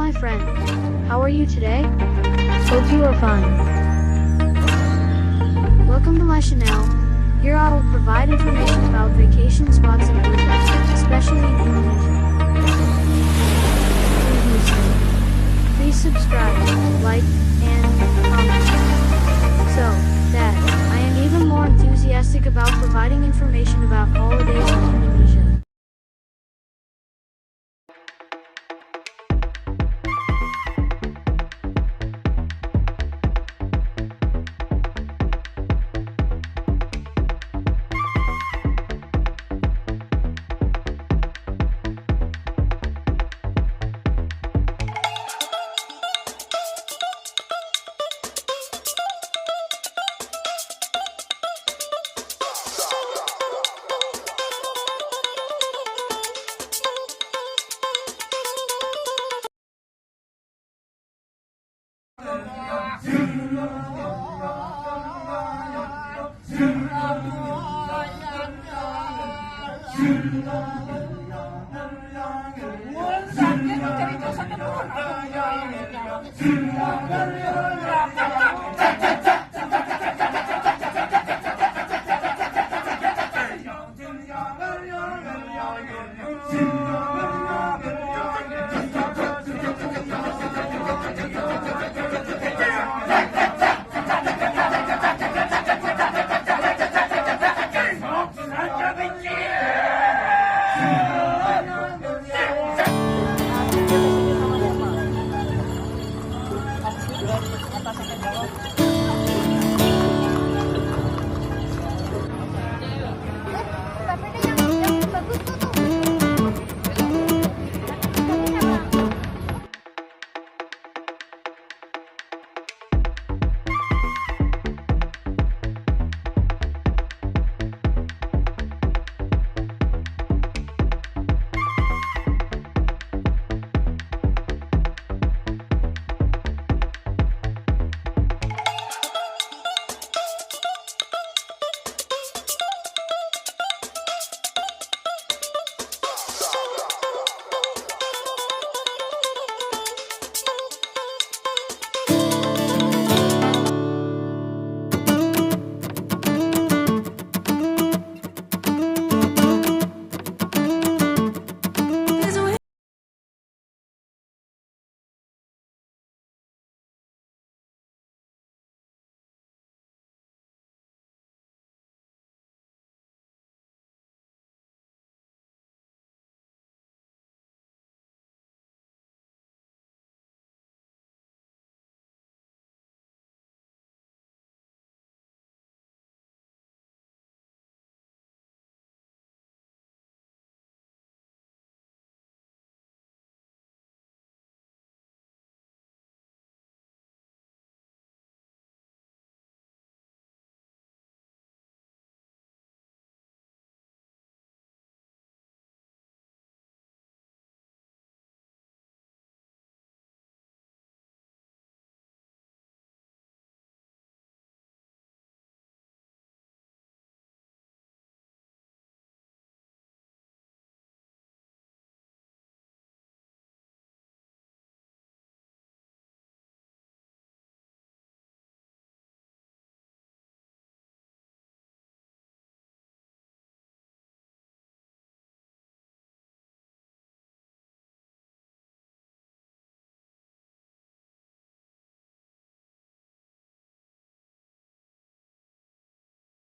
my friend. How are you today? Hope you are fine. Welcome to my channel. Here I will provide information about vacation spots in Asia, especially in Indonesia. Please subscribe, like, and comment, so that I am even more enthusiastic about providing information about holidays in Indonesia. Cinta